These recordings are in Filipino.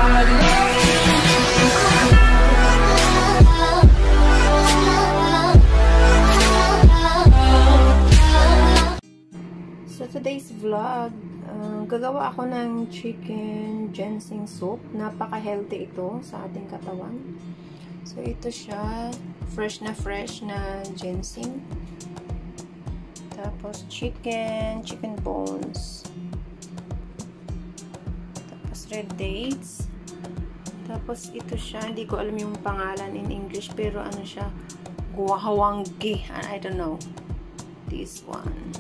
So today's vlog, gagawa ako ng chicken ginseng soup. Napaka-healthy ito sa ating katawan. So ito siya, fresh na ginseng. Tapos chicken bones. Tapos red dates. Tapos ito siya, hindi ko alam yung pangalan in English, pero ano siya, guwahawanggi. I don't know. This one.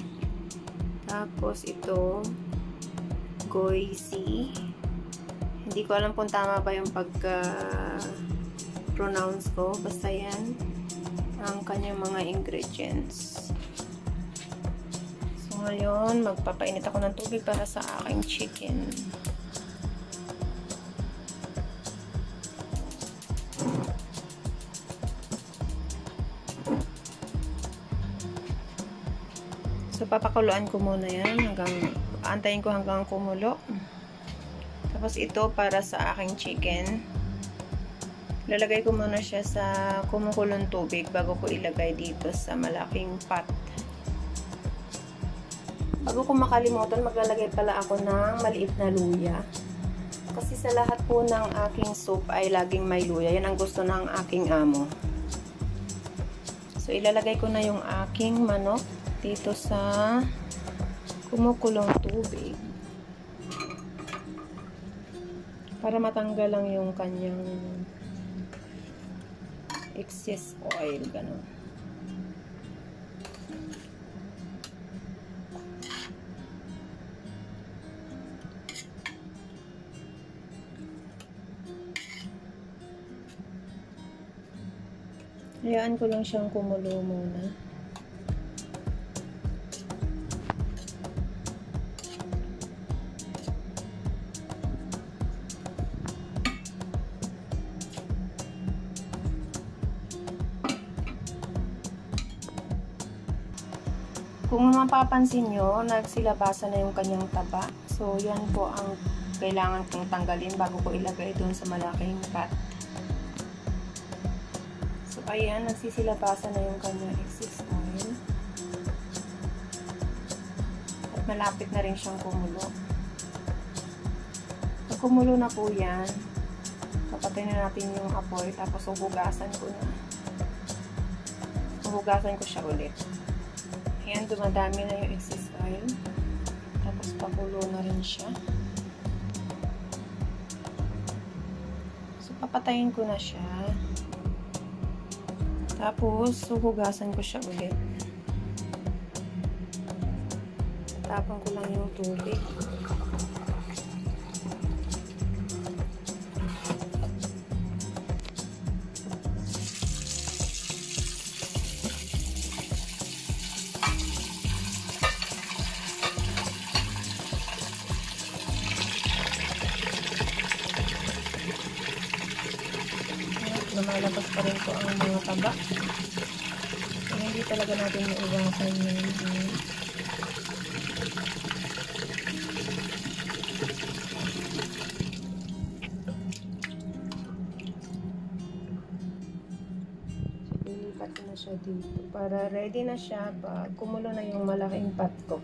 Tapos ito, goisi. Hindi ko alam kung tama ba yung pagka-pronounce ko. Basta yan ang kanyang mga ingredients. So ngayon, magpapainit ako ng tubig para sa aking chicken. So, papakuluan ko muna yan antayin ko hanggang kumulo. Tapos, ito para sa aking chicken. Lalagay ko muna siya sa kumukulong tubig bago ko ilagay dito sa malaking pot. Bago ko makalimutan, maglalagay pala ako ng maliit na luya. Kasi sa lahat po ng aking soup ay laging may luya. Yan ang gusto ng aking amo. So, ilalagay ko na yung aking manok dito sa kumukulong tubig para matanggal lang yung kanyang excess oil, gano'n. Hayaan ko lang siyang kumulo muna. Kung mapapansin nyo, nagsilabasan na yung kanyang taba. So, yan po ang kailangan kong tanggalin bago ko ilagay doon sa malaking pot. So, ayan, nagsisilabasan na yung kanyang excess oil. At malapit na rin siyang kumulo. Pag kumulo na po yan, papatayin na natin yung apoy, tapos huhugasan ko na. Huhugasan ko siya ulit. Ayan, dumadami na yung excess oil. Tapos, pakulo na rin siya. So, papatayin ko na siya. Tapos, huhugasan ko siya ulit. Tapon ko lang yung tubig. Lumalabas pa rin po ang mga taba. So, hindi talaga natin maiwasan yun. So, ilipat ko na siya dito para ready na siya pag kumulo na yung malaking pot ko.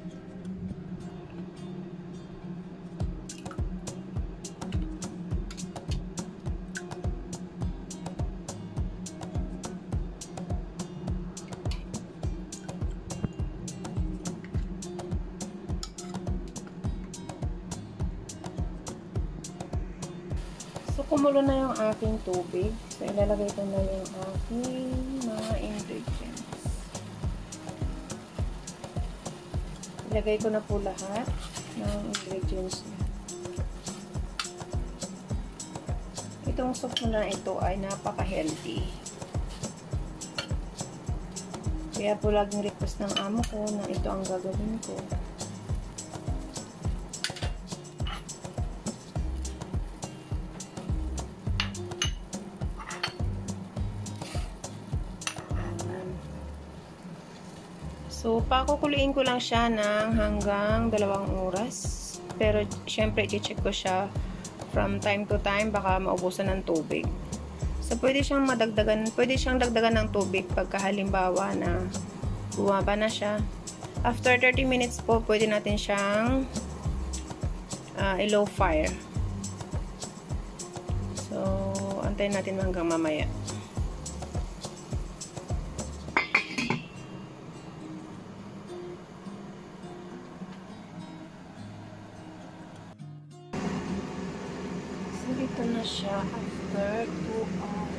So, kumulo na yung aking tubig. So, ilalagay ko na yung aking mga ingredients. Ilagay ko na po lahat ng ingredients niya. Itong soup na ito ay napaka-healthy. Kaya po laging request ng amo ko na ito ang gagawin ko. So, pakukuluin ko lang siya ng hanggang 2 oras. Pero, syempre, i-check ko siya from time to time baka maubusan ng tubig. So pwede siyang dagdagan ng tubig pagka halimbawa na bumaba na siya. After 30 minutes po, pwede natin siyang i-low fire. So antayin natin hanggang mamaya. So, ito na siya after 2 hours.